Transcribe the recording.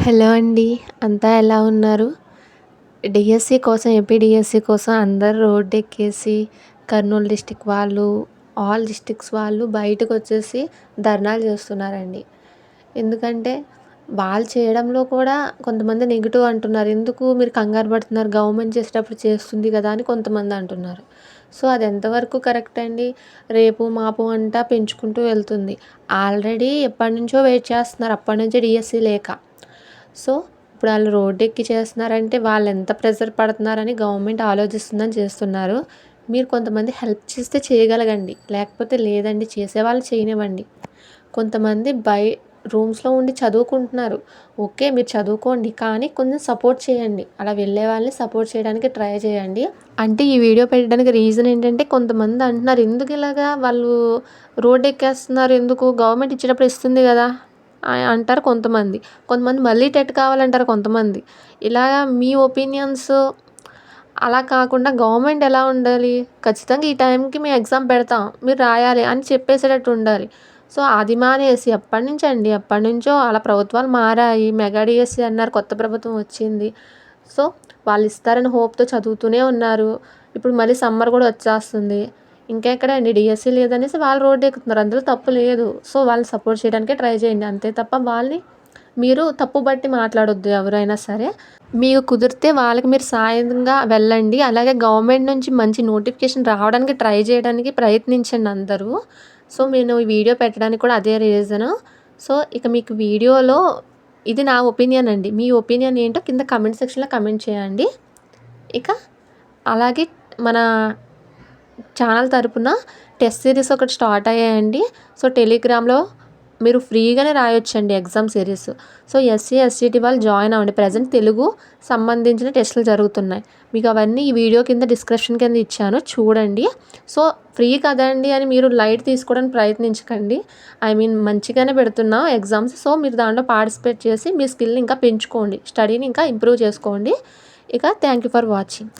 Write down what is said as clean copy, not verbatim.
Hello అండి. అంతా ఎలా ఉన్నారు? డీఎస్సీ కోసం ఏపీ డీఎస్సీ కోసం అందరూ రోడ్డెక్కేసి కర్నూలు డిస్ట్రిక్ట్ వాళ్ళు, ఆల్ డిస్ట్రిక్ట్స్ వాళ్ళు బయటకొచ్చేసి ధర్నాలు చేస్తున్నారండి. ఎందుకంటే వాళ్ళు చేయడంలో కూడా కొంతమంది నెగెటివ్ అంటున్నారు. ఎందుకు మీరు కంగారు పడుతున్నారు? గవర్నమెంట్ చేసేటప్పుడు చేస్తుంది కదా అని కొంతమంది అంటున్నారు. సో, అది ఎంతవరకు కరెక్ట్ అండి? రేపు మాపు అంటా పెంచుకుంటూ వెళ్తుంది. ఆల్రెడీ ఎప్పటినుంచో వెయిట్ చేస్తున్నారు. అప్పటినుంచే డీఎస్సీ లేక. సో, ఇప్పుడు ఆళ్ళు రోడ్డెక్కి చేస్తున్నారంటే వాళ్ళెంత ప్రెషర్ పడుతున్నారని గవర్నమెంట్ ఆలోచిస్తుందని చేస్తున్నారు. మీరు కొంతమంది హెల్ప్ చేస్తే చేయగలగండి. లేకపోతే లేదండి చేసేవాళ్ళు చేయనివ్వండి. కొంతమంది రూమ్స్‌లో ఉండి చదువుకుంటున్నారు. ఓకే. మీరు చదువుకోండి. కానీ కొంచెం సపోర్ట్ చేయండి. అలా వెళ్ళే వాళ్ళని సపోర్ట్ చేయడానికి ట్రై చేయండి. అంటే ఈ వీడియో పెట్టడానికి రీజన్ ఏంటంటే కొంతమంది అంటున్నారు, ఎందుకిలాగా వాళ్ళు రోడ్డెక్కేస్తున్నారు ఎందుకు? గవర్నమెంట్ ఇచ్చేటప్పుడు ఇస్తుంది గదా! అంటారు కొంతమంది. కొంతమంది మళ్ళీ టెట్ కావాలంటారు కొంతమంది. ఇలాగా మీ ఒపీనియన్స్ అలా కాకుండా గవర్నమెంట్ ఎలా ఉండాలి? ఖచ్చితంగా ఈ టైంకి మేము ఎగ్జామ్ పెడతాం. మీరు రాయాలి అని చెప్పేసేటట్టు ఉండాలి. సో, అది మానేసి ఎప్పటినుంచో అలా ప్రభుత్వాలు మారాయి. మెగా డీఎస్సీ అన్నారు. కొత్త ప్రభుత్వం వచ్చింది. సో, వాళ్ళు ఇస్తారని హోప్‌తో చదువుతూనే ఉన్నారు. ఇప్పుడు మళ్ళీ సమ్మర్ కూడా వచ్చేస్తుంది. ఇంకెక్కడండి డీఎస్సీ లేదనేసి వాళ్ళు రోడ్డెక్కుతున్నారు. అందులో తప్పు లేదు. సో, వాళ్ళని సపోర్ట్ చేయడానికే ట్రై చేయండి. అంతే తప్ప వాళ్ళని మీరు తప్పుబట్టి మాట్లాడొద్దు ఎవరైనా సరే. మీకు కుదిరితే వాళ్ళకి మీరు సాయంగా వెళ్ళండి. అలాగే గవర్నమెంట్ నుంచి మంచి నోటిఫికేషన్ రావడానికి ట్రై చేయడానికి ప్రయత్నించండి అందరూ. సో, నేను ఈ వీడియో పెట్టడానికి కూడా అదే రీజను. సో, ఇక మీకు వీడియోలో ఇది నా ఒపీనియన్ అండి. మీ ఒపీనియన్ ఏంటో కింద కామెంట్ సెక్షన్‌లో కామెంట్ చేయండి. ఇక అలాగే మన ఛానల్ తరపున టెస్ట్ సిరీస్ ఒకటి స్టార్ట్ అయ్యాయండి. సో, టెలిగ్రామ్‌లో మీరు ఫ్రీగానే రాయొచ్చండి exam series. So, SC, ST వాళ్ళు జాయిన్ అవ్వండి. ప్రెజెంట్ తెలుగు సంబంధించిన టెస్టులు జరుగుతున్నాయి. మీకు అవన్నీ ఈ వీడియో కింద డిస్క్రిప్షన్ కింద ఇచ్చాను చూడండి. సో, ఫ్రీ కదండీ అని మీరు లైట్ తీసుకోవడానికి ప్రయత్నించకండి. మంచిగానే పెడుతున్నాం ఎగ్జామ్స్. సో, మీరు దాంట్లో పార్టిసిపేట్ చేసి మీ స్కిల్‌ని ఇంకా పెంచుకోండి. స్టడీని ఇంకా ఇంప్రూవ్ చేసుకోండి. ఇక థ్యాంక్ యూ ఫర్ వాచింగ్.